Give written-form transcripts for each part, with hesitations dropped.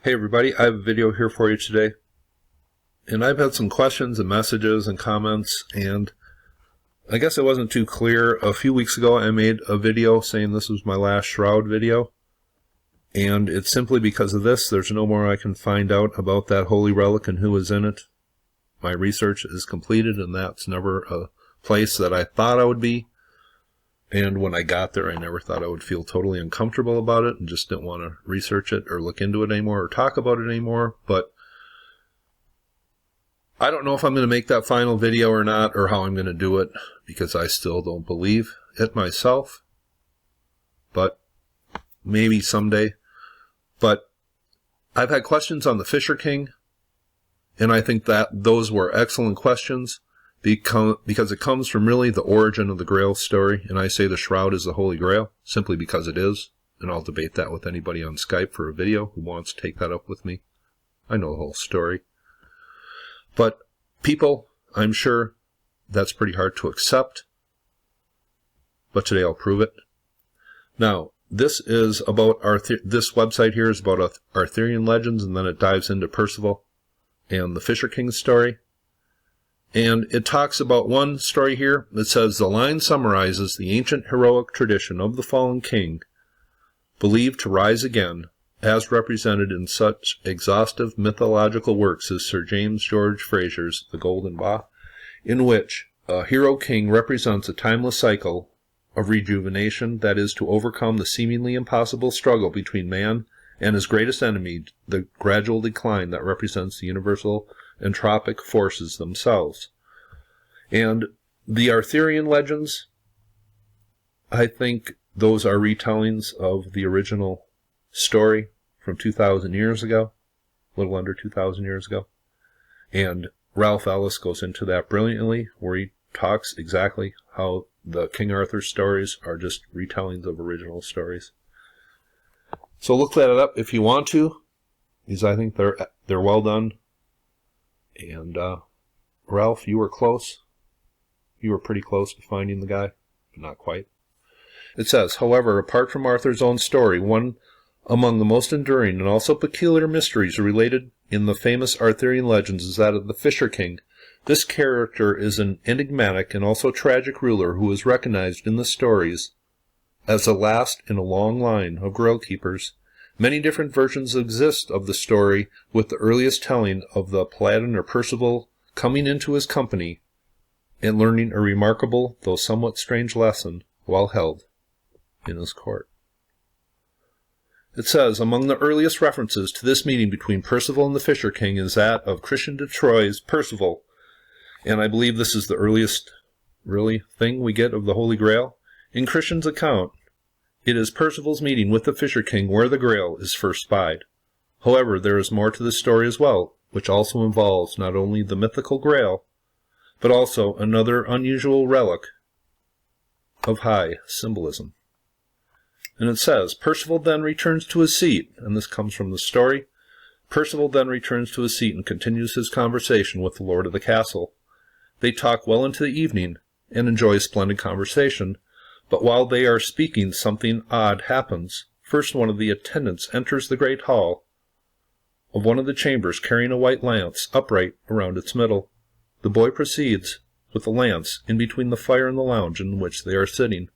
Hey everybody, I have a video here for you today. And I've had some questions and messages and comments, and I guess it wasn't too clear. A few weeks ago I made a video saying this was my last Shroud video. And it's simply because of this. There's no more I can find out about that holy relic and who is in it. My research is completed, and that's never a place that I thought I would be. And when I got there, I never thought I would feel totally uncomfortable about it and just didn't want to research it or look into it anymore or talk about it anymore. But I don't know if I'm going to make that final video or not, or how I'm going to do it, because I still don't believe it myself. But maybe someday. But I've had questions on the Fisher King, and I think that those were excellent questions. Because it comes from really the origin of the Grail story, and I say the Shroud is the Holy Grail, simply because it is, and I'll debate that with anybody on Skype for a video who wants to take that up with me. I know the whole story. But people, I'm sure that's pretty hard to accept, but today I'll prove it. Now, this is about this website here is about Arthurian legends, and then it dives into Percival and the Fisher King story. And it talks about one story here that says, the line summarizes the ancient heroic tradition of the fallen king, believed to rise again, as represented in such exhaustive mythological works as Sir James George Fraser's The Golden Bough, in which a hero king represents a timeless cycle of rejuvenation that is to overcome the seemingly impossible struggle between man and his greatest enemy, the gradual decline that represents the universal entropic forces themselves. And the Arthurian legends, I think those are retellings of the original story from 2,000 years ago, a little under 2,000 years ago. And Ralph Ellis goes into that brilliantly, where he talks exactly how the King Arthur stories are just retellings of original stories. So look that up if you want to, because I think they're well done. And Ralph, you were close. You were pretty close to finding the guy, but not quite. It says, however, apart from Arthur's own story, one among the most enduring and also peculiar mysteries related in the famous Arthurian legends is that of the Fisher King. This character is an enigmatic and also tragic ruler who is recognized in the stories as the last in a long line of grail keepers. Many different versions exist of the story, with the earliest telling of the Paladin or Percival coming into his company and learning a remarkable, though somewhat strange lesson while held in his court. It says, among the earliest references to this meeting between Percival and the Fisher King is that of Christian de Troyes' Percival, and I believe this is the earliest, really, thing we get of the Holy Grail. In Christian's account, it is Percival's meeting with the Fisher King where the Grail is first spied. However, there is more to this story as well, which also involves not only the mythical Grail, but also another unusual relic of high symbolism. And it says, Percival then returns to his seat, and this comes from the story. Percival then returns to his seat and continues his conversation with the lord of the castle. They talk well into the evening and enjoy a splendid conversation. But while they are speaking, something odd happens. First, one of the attendants enters the great hall of one of the chambers, carrying a white lance upright around its middle. The boy proceeds with the lance in between the fire and the lounge in which they are sitting.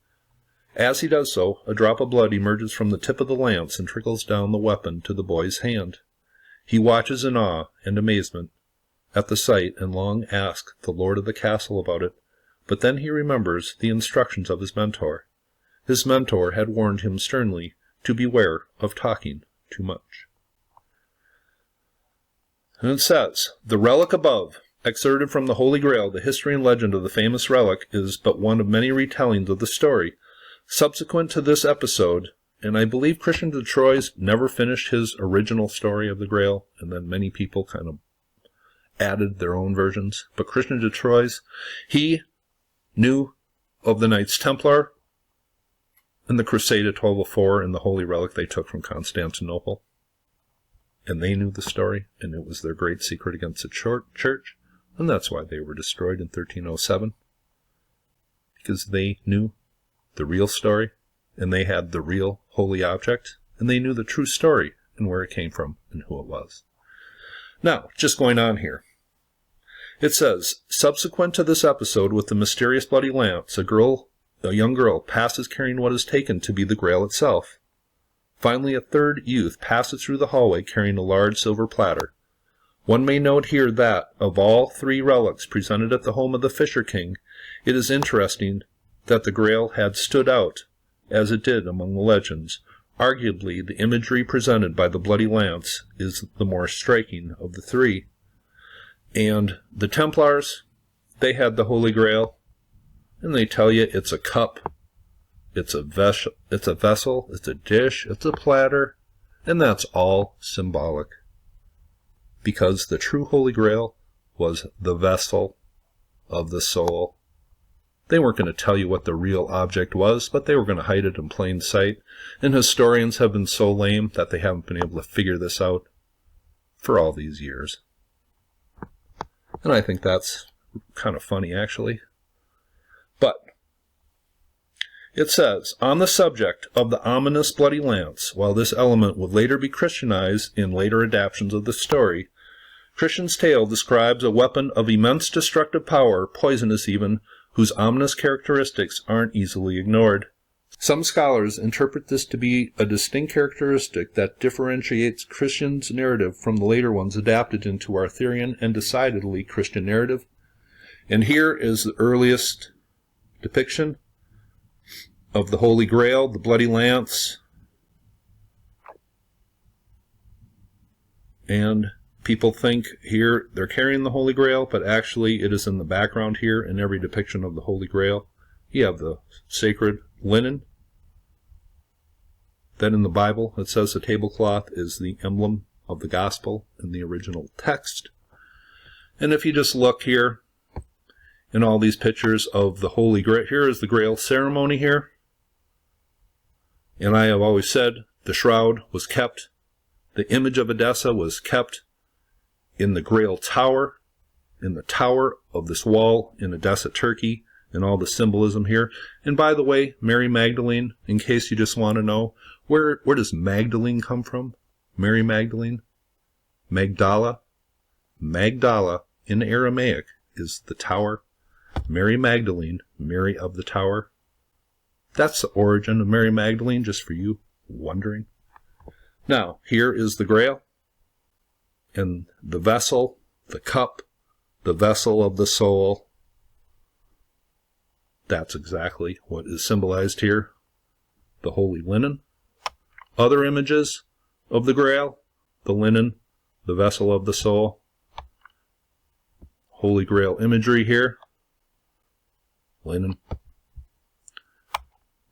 As he does so, a drop of blood emerges from the tip of the lance and trickles down the weapon to the boy's hand. He watches in awe and amazement at the sight and long asks the lord of the castle about it. But then he remembers the instructions of his mentor. His mentor had warned him sternly to beware of talking too much. And it says, the relic above, excerpted from the Holy Grail, the history and legend of the famous relic, is but one of many retellings of the story. Subsequent to this episode, and I believe Christian de Troyes never finished his original story of the Grail, and then many people kind of added their own versions. But Christian de Troyes, he knew of the Knights Templar and the Crusade of 1204 and the Holy Relic they took from Constantinople. And they knew the story, and it was their great secret against the church, and that's why they were destroyed in 1307. Because they knew the real story, and they had the real holy object, and they knew the true story and where it came from and who it was. Now, just going on here. It says, subsequent to this episode with the mysterious bloody lamps, a young girl passes carrying what is taken to be the Grail itself. Finally, a third youth passes through the hallway carrying a large silver platter. One may note here that, of all 3 relics presented at the home of the Fisher King, it is interesting that the Grail had stood out, as it did among the legends. Arguably, the imagery presented by the bloody lance is the more striking of the 3. And the Templars, they had the Holy Grail, and they tell you it's a cup, it's a vessel, it's a dish, it's a platter, and that's all symbolic. Because the true Holy Grail was the vessel of the soul. They weren't going to tell you what the real object was, but they were going to hide it in plain sight, and historians have been so lame that they haven't been able to figure this out for all these years. And I think that's kind of funny, actually. But it says, on the subject of the ominous bloody lance, while this element would later be Christianized in later adaptations of the story, Christian's tale describes a weapon of immense destructive power, poisonous even, whose ominous characteristics aren't easily ignored. Some scholars interpret this to be a distinct characteristic that differentiates Christian's narrative from the later ones adapted into Arthurian and decidedly Christian narrative. And here is the earliest depiction of the Holy Grail, the bloody lance, and people think here they're carrying the Holy Grail, but actually it is in the background here in every depiction of the Holy Grail. You have the sacred linen. Then in the Bible it says the tablecloth is the emblem of the gospel in the original text. And if you just look here in all these pictures of the Holy Grail, here is the Grail ceremony here. And I have always said the shroud was kept, the image of Edessa was kept in the Grail Tower, in the tower of this wall in Edessa, Turkey, and all the symbolism here. And by the way, Mary Magdalene, in case you just want to know, where does Magdalene come from? Mary Magdalene? Magdala? Magdala in Aramaic is the tower. Mary Magdalene, Mary of the Tower. That's the origin of Mary Magdalene, just for you wondering. Now, here is the Grail, and the vessel, the cup, the vessel of the soul. That's exactly what is symbolized here. The holy linen. Other images of the Grail, the linen, the vessel of the soul. Holy Grail imagery here. Linen.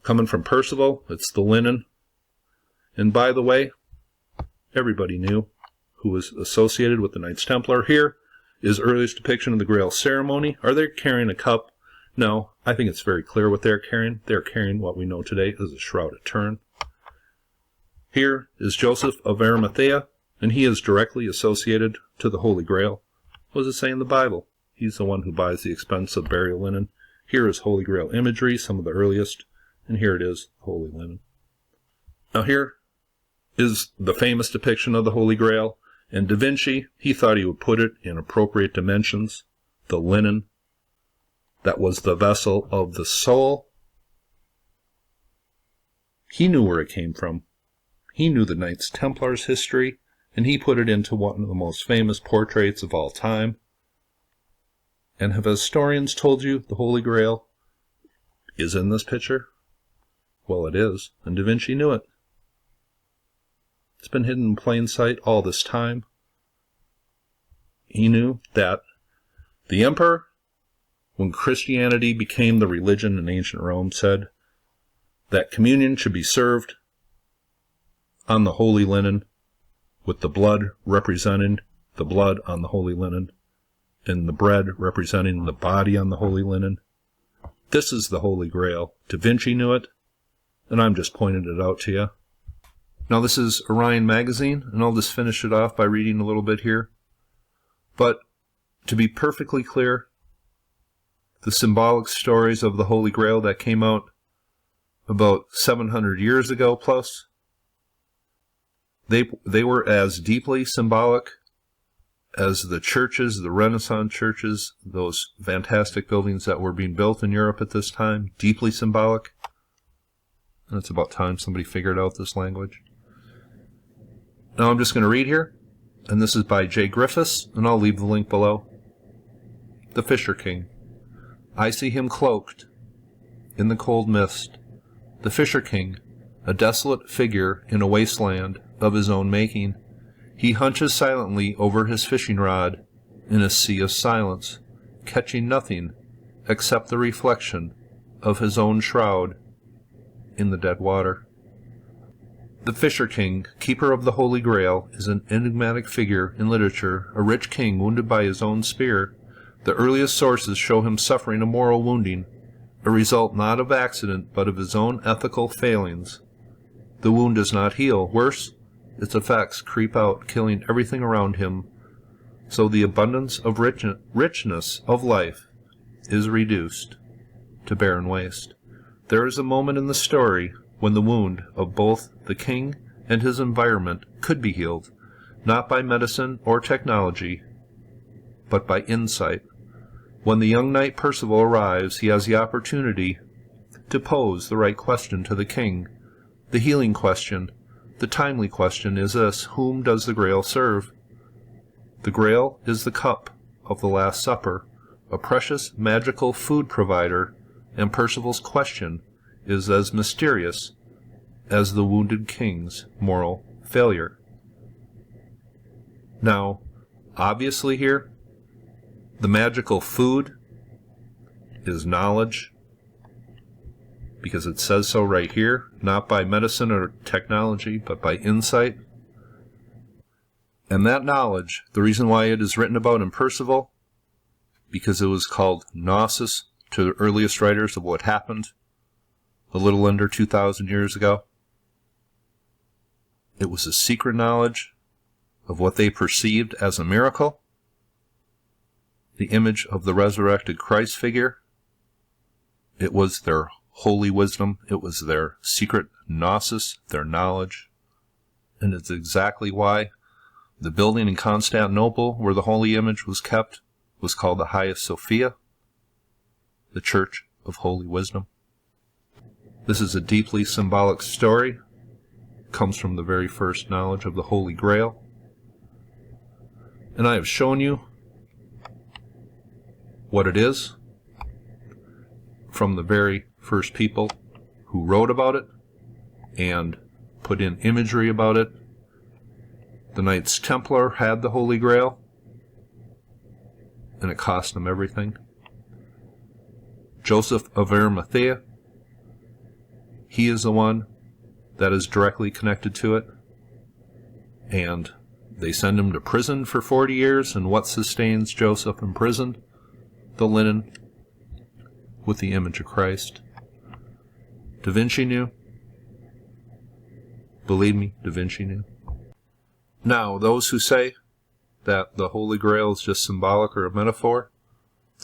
Coming from Percival, it's the linen. And by the way, everybody knew who was associated with the Knights Templar. Here is earliest depiction of the Grail ceremony. Are they carrying a cup? No, I think it's very clear what they're carrying. They're carrying what we know today as a Shroud of Turin. Here is Joseph of Arimathea, and he is directly associated to the Holy Grail. What does it say in the Bible? He's the one who buys the expensive burial linen. Here is Holy Grail imagery, some of the earliest, and here it is, Holy Linen. Now here is the famous depiction of the Holy Grail, and Da Vinci, he thought he would put it in appropriate dimensions, the linen that was the vessel of the soul. He knew where it came from. He knew the Knights Templars' history, and he put it into one of the most famous portraits of all time. And have historians told you the Holy Grail is in this picture? Well, it is, and Da Vinci knew it. It's been hidden in plain sight all this time. He knew that the emperor, when Christianity became the religion in ancient Rome, said that communion should be served on the holy linen, with the blood representing the blood on the holy linen, and the bread representing the body on the holy linen. This is the Holy Grail. Da Vinci knew it, and I'm just pointing it out to you. Now this is Orion Magazine, and I'll just finish it off by reading a little bit here. But to be perfectly clear, the symbolic stories of the Holy Grail that came out about 700 years ago plus, They were as deeply symbolic as the churches, the Renaissance churches, those fantastic buildings that were being built in Europe at this time, deeply symbolic. And it's about time somebody figured out this language. Now I'm just going to read here, and this is by J. Griffiths, and I'll leave the link below. The Fisher King. I see him cloaked in the cold mist, the Fisher King, a desolate figure in a wasteland of his own making. He hunches silently over his fishing rod in a sea of silence, catching nothing except the reflection of his own shroud in the dead water. The Fisher King, keeper of the Holy Grail, is an enigmatic figure in literature, a rich king wounded by his own spear. The earliest sources show him suffering a moral wounding, a result not of accident but of his own ethical failings. The wound does not heal. Worse, its effects creep out, killing everything around him. So the abundance of richness of life is reduced to barren waste. There is a moment in the story when the wound of both the king and his environment could be healed, not by medicine or technology, but by insight. When the young knight Percival arrives, he has the opportunity to pose the right question to the king. The healing question, the timely question is this: whom does the Grail serve? The Grail is the cup of the Last Supper, a precious magical food provider, and Percival's question is as mysterious as the wounded king's moral failure. Now, obviously here, the magical food is knowledge, because it says so right here, not by medicine or technology, but by insight. And that knowledge, the reason why it is written about in Percival, because it was called gnosis to the earliest writers of what happened a little under 2,000 years ago. It was a secret knowledge of what they perceived as a miracle, the image of the resurrected Christ figure. It was their holy wisdom. It was their secret gnosis, their knowledge. And it's exactly why the building in Constantinople where the holy image was kept was called the Hagia Sophia, the Church of Holy Wisdom. This is a deeply symbolic story. It comes from the very first knowledge of the Holy Grail. And I have shown you what it is from the very first people who wrote about it and put in imagery about it. The Knights Templar had the Holy Grail, and it cost them everything. Joseph of Arimathea, he is the one that is directly connected to it, and they send him to prison for 40 years, and what sustains Joseph in prison? The linen with the image of Christ. Da Vinci knew. Believe me, Da Vinci knew. Now, those who say that the Holy Grail is just symbolic or a metaphor,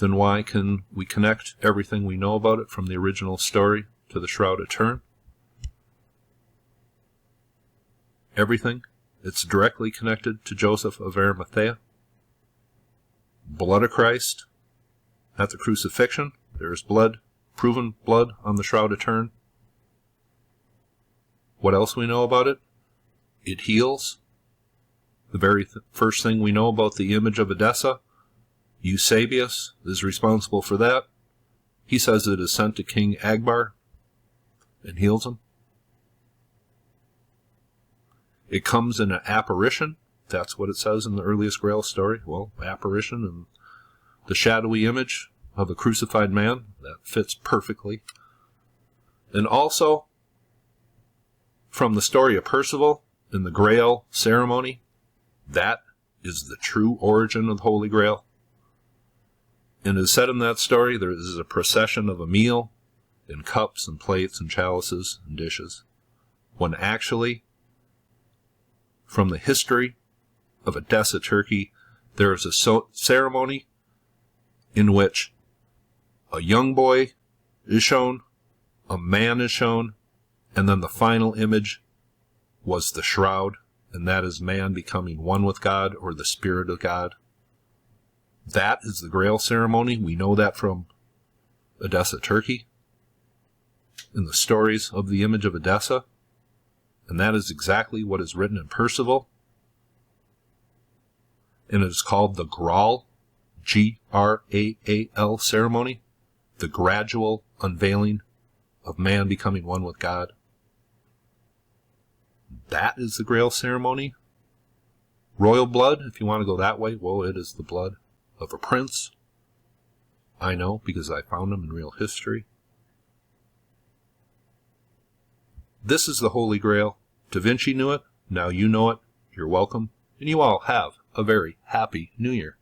then why can we connect everything we know about it from the original story to the Shroud of Turin? Everything. It's directly connected to Joseph of Arimathea. Blood of Christ at the crucifixion. There is blood, proven blood on the Shroud of Turin. What else we know about it? It heals. The very first thing we know about the image of Edessa, Eusebius is responsible for that. He says it is sent to King Akbar and heals him. It comes in an apparition. That's what it says in the earliest Grail story. Well, apparition and the shadowy image of a crucified man. That fits perfectly. And also, from the story of Percival in the Grail ceremony, that is the true origin of the Holy Grail. And it is said in that story there is a procession of a meal in cups and plates and chalices and dishes, when actually, from the history of Edessa, Turkey, there is a ceremony in which a young boy is shown, a man is shown, and then the final image was the shroud and that is man becoming one with God, or the Spirit of God. That is the Grail ceremony. We know that from Edessa, Turkey, in the stories of the image of Edessa, and that is exactly what is written in Percival, and it is called the Graal, Graal ceremony, the gradual unveiling of man becoming one with God. That is the Grail ceremony. Royal blood, if you want to go that way, well, it is the blood of a prince. I know, because I found him in real history. This is the Holy Grail. Da Vinci knew it. Now you know it. You're welcome. And you all have a very happy New Year.